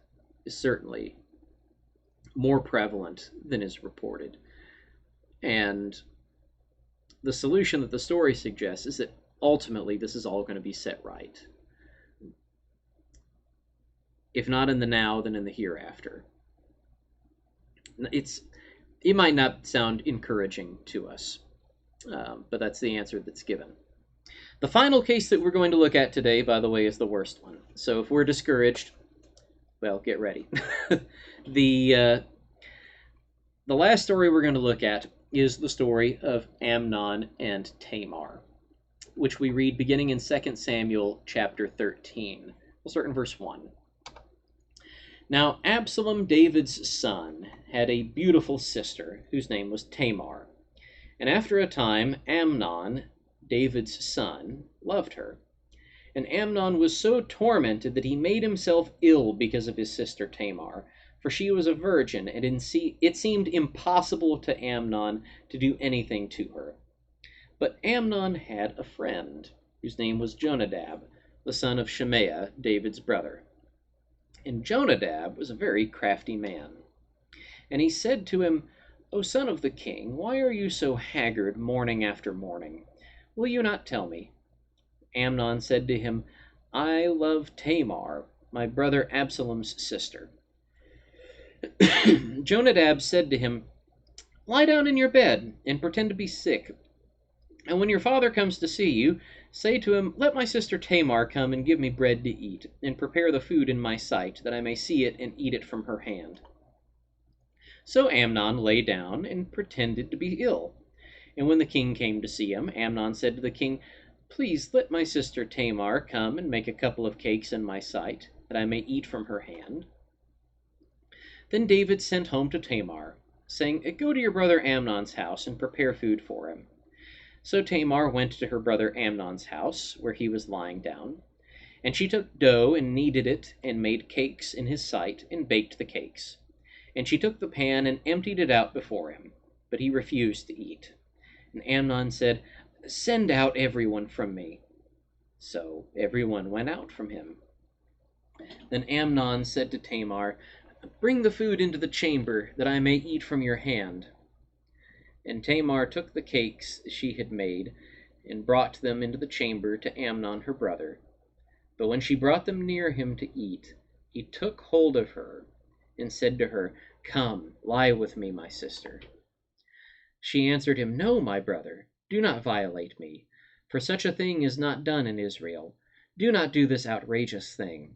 is certainly more prevalent than is reported. And the solution that the story suggests is that ultimately this is all going to be set right. If not in the now, then in the hereafter. It might not sound encouraging to us, but that's the answer that's given. The final case that we're going to look at today, by the way, is the worst one. So if we're discouraged, well, get ready. The last story we're going to look at is the story of Amnon and Tamar, which we read beginning in 2 Samuel chapter 13. We'll start in verse 1. Now Absalom, David's son, had a beautiful sister whose name was Tamar. And after a time, Amnon, David's son, loved her. And Amnon was so tormented that he made himself ill because of his sister Tamar, for she was a virgin, and it seemed impossible to Amnon to do anything to her. But Amnon had a friend, whose name was Jonadab, the son of Shemaiah, David's brother. And Jonadab was a very crafty man. And he said to him, O son of the king, why are you so haggard morning after morning? Will you not tell me? Amnon said to him, I love Tamar, my brother Absalom's sister. Jonadab said to him, Lie down in your bed and pretend to be sick. And when your father comes to see you, say to him, Let my sister Tamar come and give me bread to eat, and prepare the food in my sight, that I may see it and eat it from her hand. So Amnon lay down and pretended to be ill. And when the king came to see him, Amnon said to the king, Please let my sister Tamar come and make a couple of cakes in my sight, that I may eat from her hand. Then David sent home to Tamar, saying, Go to your brother Amnon's house and prepare food for him. So Tamar went to her brother Amnon's house, where he was lying down. And she took dough and kneaded it, and made cakes in his sight, and baked the cakes. And she took the pan and emptied it out before him, but he refused to eat. And Amnon said, Send out everyone from me. So everyone went out from him. Then Amnon said to Tamar, Bring the food into the chamber, that I may eat from your hand. And Tamar took the cakes she had made, and brought them into the chamber to Amnon her brother. But when she brought them near him to eat, he took hold of her, and said to her, Come, lie with me, my sister. She answered him, No, my brother, do not violate me, for such a thing is not done in Israel. Do not do this outrageous thing.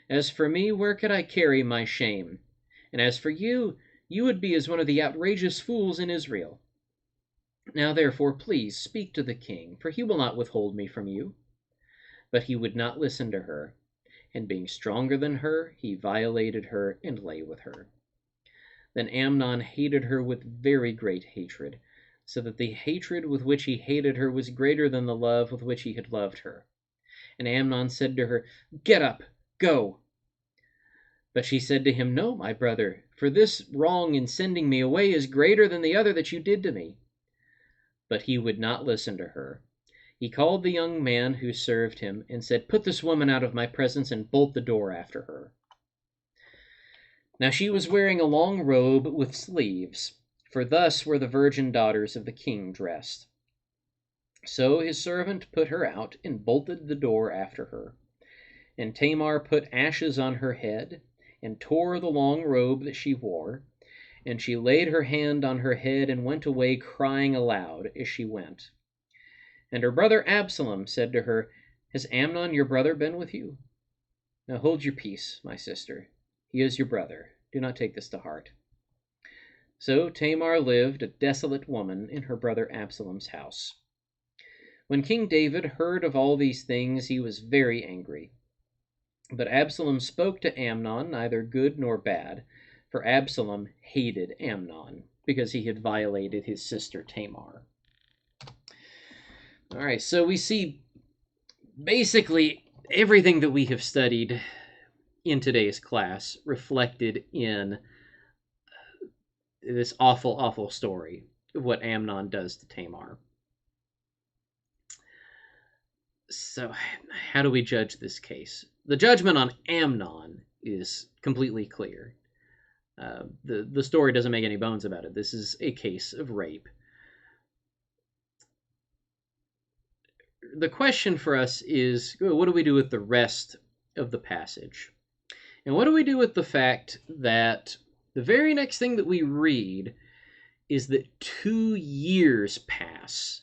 As for me, where could I carry my shame? And as for you, you would be as one of the outrageous fools in Israel. Now therefore please speak to the king, for he will not withhold me from you. But he would not listen to her, and being stronger than her, he violated her and lay with her. Then Amnon hated her with very great hatred, so that the hatred with which he hated her was greater than the love with which he had loved her. And Amnon said to her, "Get up, go." But she said to him, "No, my brother, for this wrong in sending me away is greater than the other that you did to me." But he would not listen to her. He called the young man who served him and said, "Put this woman out of my presence and bolt the door after her." Now she was wearing a long robe with sleeves, for thus were the virgin daughters of the king dressed. So his servant put her out and bolted the door after her. And Tamar put ashes on her head and tore the long robe that she wore. And she laid her hand on her head and went away crying aloud as she went. And her brother Absalom said to her, "Has Amnon your brother been with you? Now hold your peace, my sister. He is your brother. Do not take this to heart." So Tamar lived a desolate woman in her brother Absalom's house. When King David heard of all these things, he was very angry. But Absalom spoke to Amnon neither good nor bad, for Absalom hated Amnon because he had violated his sister Tamar. All right, so we see basically everything that we have studied in today's class reflected in this awful, awful story of what Amnon does to Tamar. So how do we judge this case? The judgment on Amnon is completely clear. The story doesn't make any bones about it. This is a case of rape. The question for us is, what do we do with the rest of the passage? And what do we do with the fact that the very next thing that we read is that 2 years pass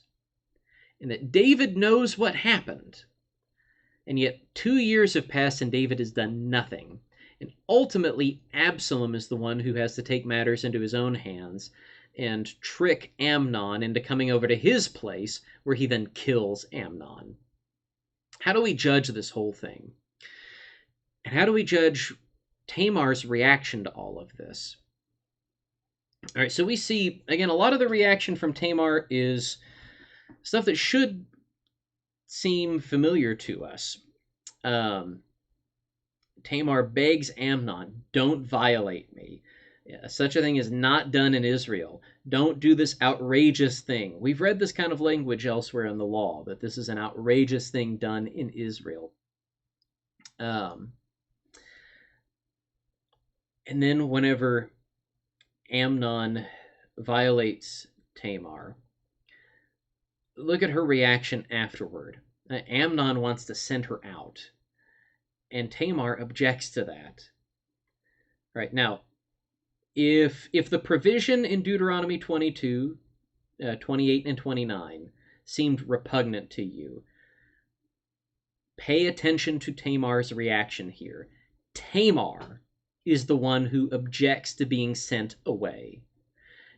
and that David knows what happened, and yet 2 years have passed and David has done nothing. And ultimately, Absalom is the one who has to take matters into his own hands and trick Amnon into coming over to his place, where he then kills Amnon. How do we judge this whole thing? And how do we judge Tamar's reaction to all of this? All right, so we see, again, a lot of the reaction from Tamar is stuff that should seem familiar to us. Tamar begs Amnon, "Don't violate me. Such a thing is not done in Israel. Don't do this outrageous thing." We've read this kind of language elsewhere in the law, that this is an outrageous thing done in Israel. And then whenever Amnon violates Tamar, look at her reaction afterward. Amnon wants to send her out, and Tamar objects to that. Right now, if the provision in Deuteronomy 22, 28 and 29 seemed repugnant to you, pay attention to Tamar's reaction here. Tamar is the one who objects to being sent away.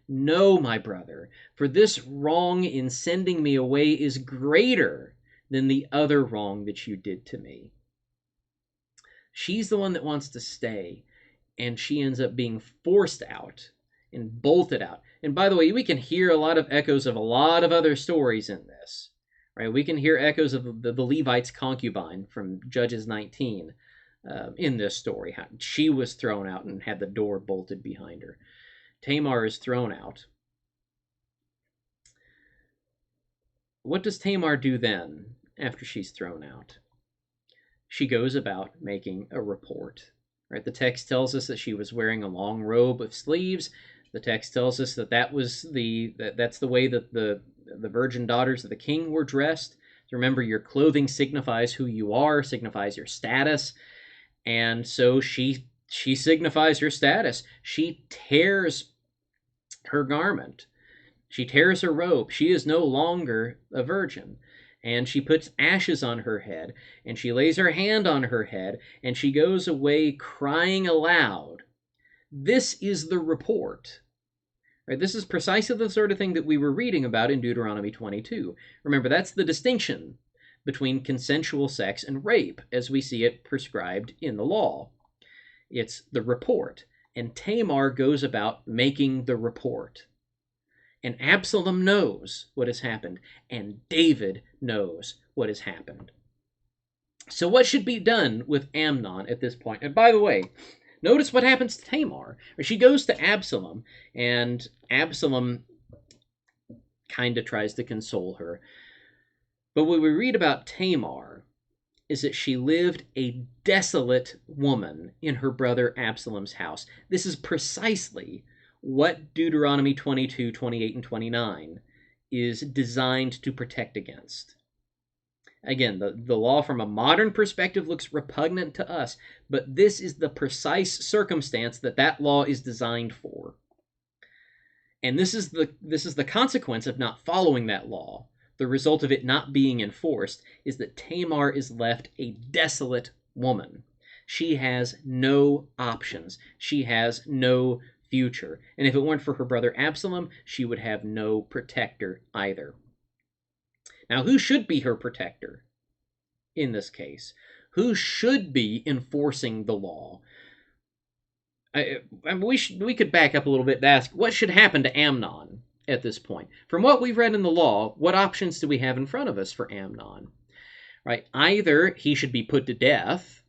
"No, my brother, for this wrong in sending me away is greater than the other wrong that you did to me." She's the one that wants to stay, and she ends up being forced out and bolted out. And by the way, we can hear a lot of echoes of a lot of other stories in this, right? We can hear echoes of the Levite's concubine from Judges 19 in this story. How she was thrown out and had the door bolted behind her. Tamar is thrown out. What does Tamar do then after she's thrown out? She goes about making a report. Right? The text tells us that she was wearing a long robe of sleeves. The text tells us that that's the way that the virgin daughters of the king were dressed. Remember, your clothing signifies who you are, signifies your status. And so she signifies her status. She tears her garment. She tears her robe. She is no longer a virgin. And she puts ashes on her head, and she lays her hand on her head, and she goes away crying aloud This is the report. Right? This is precisely the sort of thing that we were reading about in Deuteronomy 22. Remember, that's the distinction between consensual sex and rape as we see it prescribed in the law. It's the report. And Tamar goes about making the report. And Absalom knows what has happened, and David knows what has happened. So what should be done with Amnon at this point? And by the way, notice what happens to Tamar. She goes to Absalom, and Absalom kind of tries to console her. But what we read about Tamar is that she lived a desolate woman in her brother Absalom's house. This is precisely what Deuteronomy 22, 28, and 29 is designed to protect against. Again, the law from a modern perspective looks repugnant to us, but this is the precise circumstance that law is designed for. And this is the consequence of not following that law. The result of it not being enforced is that Tamar is left a desolate woman. She has no options. She has no future. And if it weren't for her brother Absalom, she would have no protector either. Now, who should be her protector in this case? Who should be enforcing the law? We could back up a little bit to ask, what should happen to Amnon at this point? From what we've read in the law, what options do we have in front of us for Amnon? Right? Either he should be put to death,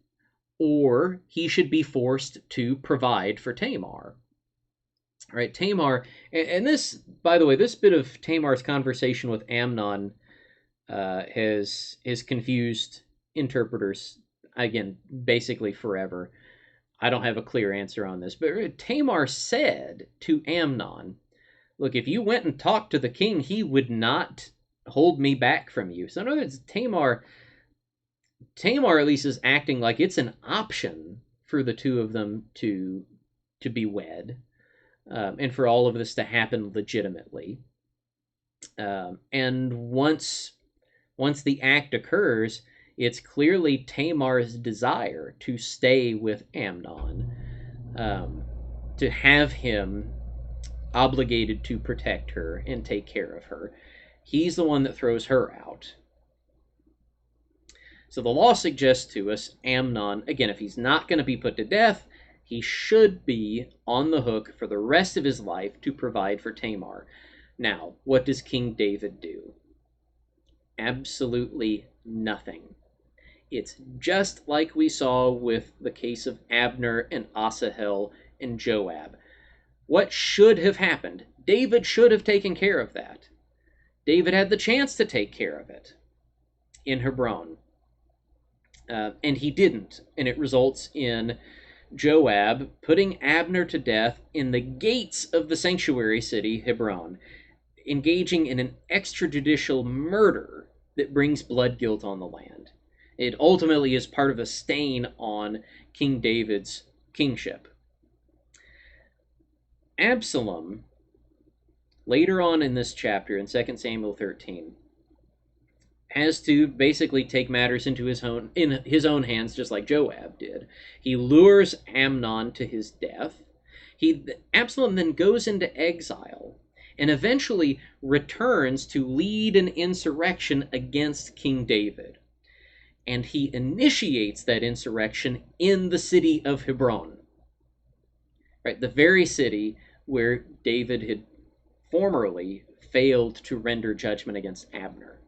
or he should be forced to provide for Tamar. Right? Tamar, and this, by the way, this bit of Tamar's conversation with Amnon has confused interpreters, again, basically forever. I don't have a clear answer on this, but Tamar said to Amnon, look, if you went and talked to the king, he would not hold me back from you. So in other words, Tamar at least is acting like it's an option for the two of them to be wed, and for all of this to happen legitimately. And once the act occurs, it's clearly Tamar's desire to stay with Amnon, to have him obligated to protect her and take care of her. He's the one that throws her out. So the law suggests to us Amnon, again, if he's not going to be put to death, he should be on the hook for the rest of his life to provide for Tamar. Now, what does King David do? Absolutely nothing. It's just like we saw with the case of Abner and Asahel and Joab. What should have happened? David should have taken care of that. David had the chance to take care of it in Hebron. And he didn't. And it results in Joab putting Abner to death in the gates of the sanctuary city, Hebron, engaging in an extrajudicial murder that brings blood guilt on the land. It ultimately is part of a stain on King David's kingship. Absalom, later on in this chapter, in 2 Samuel 13, has to basically take matters into his own hands, just like Joab did. He lures Amnon to his death. Absalom then goes into exile and eventually returns to lead an insurrection against King David. And he initiates that insurrection in the city of Hebron, right? The very city where David had formerly failed to render judgment against Abner.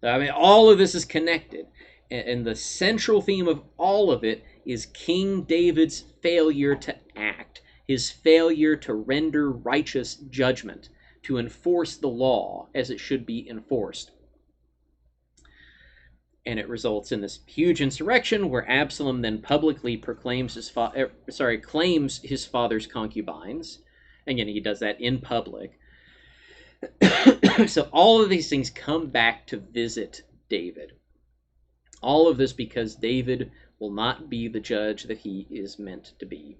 I mean, all of this is connected. And the central theme of all of it is King David's failure to act, his failure to render righteous judgment, to enforce the law as it should be enforced. And it results in this huge insurrection where Absalom then publicly proclaims claims his father's concubines. Again, he does that in public. So all of these things come back to visit David. All of this because David will not be the judge that he is meant to be.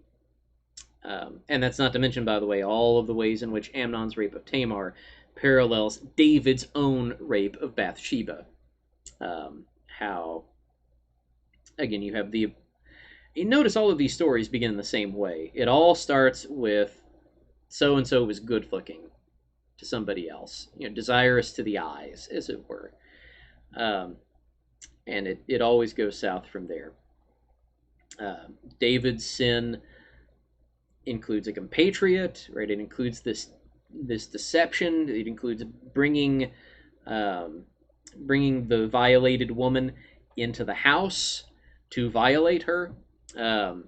And that's not to mention, by the way, all of the ways in which Amnon's rape of Tamar parallels David's own rape of Bathsheba. How, again, you have You notice all of these stories begin the same way. It all starts with so and so was good looking to somebody else, desirous to the eyes, as it were. Um, and it always goes south from there. David's sin includes a compatriot, right? It includes this deception. It includes um, bringing the violated woman into the house to violate her. Um,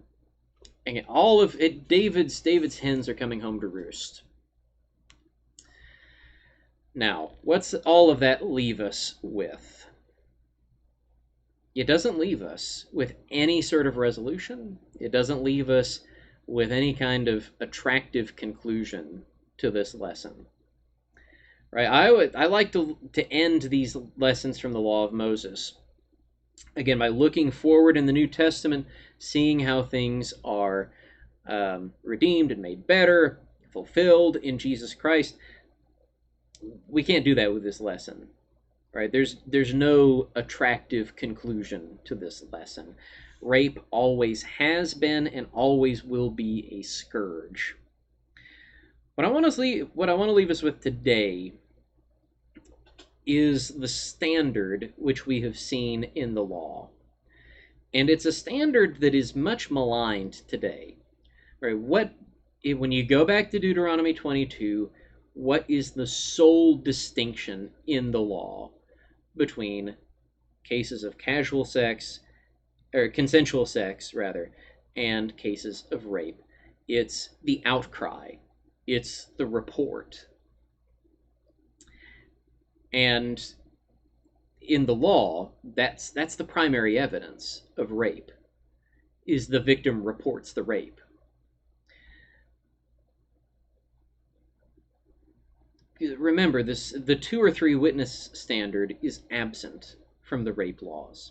and all of it, David's hens are coming home to roost. Now, what's all of that leave us with? It doesn't leave us with any sort of resolution. It doesn't leave us with any kind of attractive conclusion to this lesson. Right? I like to end these lessons from the law of Moses, again, by looking forward in the New Testament, seeing how things are redeemed and made better, fulfilled in Jesus Christ. We can't do that with this lesson, right? There's no attractive conclusion to this lesson. Rape always has been and always will be a scourge. What I want to leave us with today is the standard which we have seen in the law. And it's a standard that is much maligned today. Right? When you go back to Deuteronomy 22, what is the sole distinction in the law between cases of casual sex, or consensual sex rather, and cases of rape? It's the outcry. It's the report. And in the law, that's the primary evidence of rape, is the victim reports the rape. Remember, the 2 or 3 witness standard is absent from the rape laws.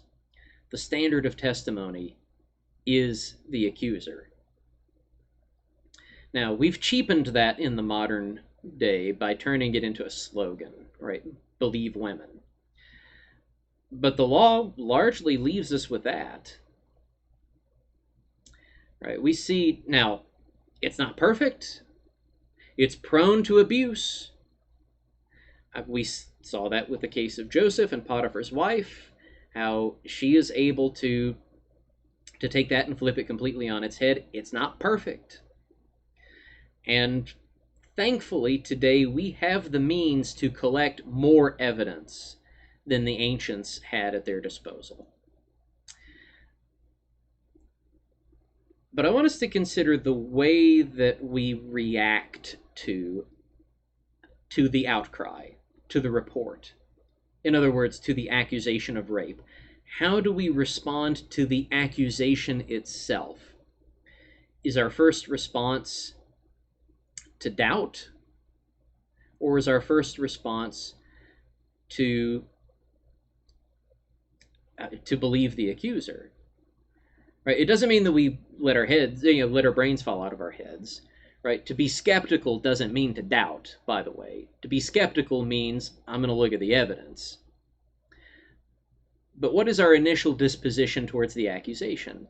The standard of testimony is the accuser. Now, we've cheapened that in the modern day by turning it into a slogan, right? Believe women. But the law largely leaves us with that. Right? We see, now, it's not perfect. It's prone to abuse. We saw that with the case of Joseph and Potiphar's wife, how she is able to take that and flip it completely on its head. It's not perfect. And thankfully, today we have the means to collect more evidence than the ancients had at their disposal. But I want us to consider the way that we react to the outcry, to the report. In other words, to the accusation of rape. How do we respond to the accusation itself? Is our first response to doubt? Or is our first response to believe the accuser? Right? It doesn't mean that we let our brains fall out of our heads. Right? To be skeptical doesn't mean to doubt, by the way. To be skeptical means I'm going to look at the evidence. But what is our initial disposition towards the accusation?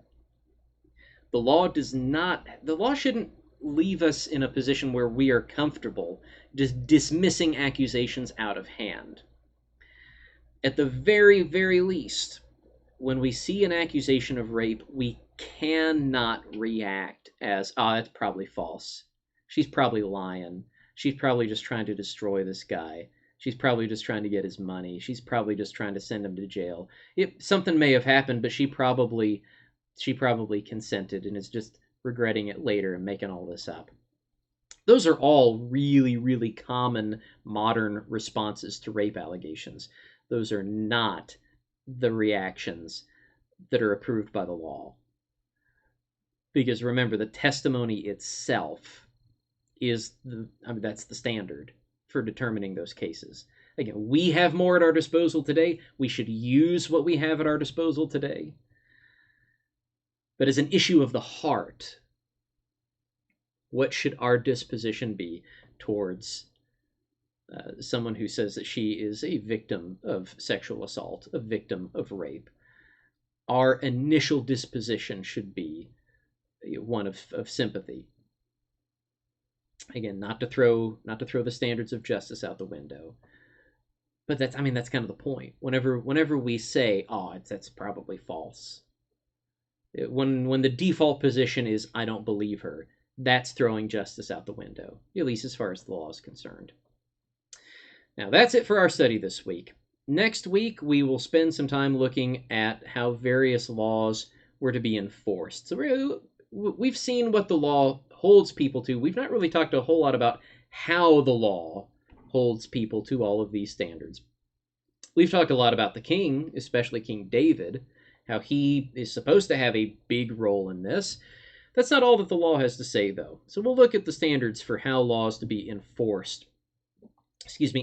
The law shouldn't leave us in a position where we are comfortable just dismissing accusations out of hand. At the very, very least, when we see an accusation of rape, we cannot react as, it's probably false. She's probably lying. She's probably just trying to destroy this guy. She's probably just trying to get his money. She's probably just trying to send him to jail. Something may have happened, but she probably consented and is just regretting it later and making all this up. Those are all really, really common modern responses to rape allegations. Those are not the reactions that are approved by the law. Because remember, the testimony itself is that's the standard for determining those cases. Again, we have more at our disposal today. We should use what we have at our disposal today. But as an issue of the heart, what should our disposition be towards someone who says that she is a victim of sexual assault, a victim of rape? our initial disposition should be one of sympathy. Again, not to throw the standards of justice out the window, but that's kind of the point. Whenever we say, "Oh, that's probably false," when the default position is, "I don't believe her," that's throwing justice out the window, at least as far as the law is concerned. Now, that's it for our study this week. Next week, we will spend some time looking at how various laws were to be enforced. So we've seen what the law holds people to. We've not really talked a whole lot about how the law holds people to all of these standards. We've talked a lot about the king, especially King David, how he is supposed to have a big role in this. That's not all that the law has to say, though. So we'll look at the standards for how laws to be enforced,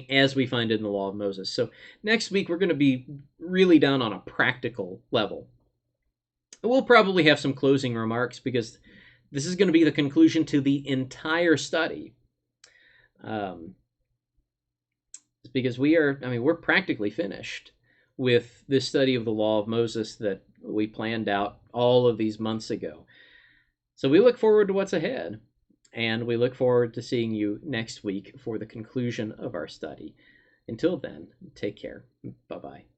as we find it in the law of Moses. So next week, we're going to be really down on a practical level. We'll probably have some closing remarks because this is going to be the conclusion to the entire study. Because we're practically finished with this study of the law of Moses that we planned out all of these months ago. So we look forward to what's ahead, and we look forward to seeing you next week for the conclusion of our study. Until then, take care. Bye-bye.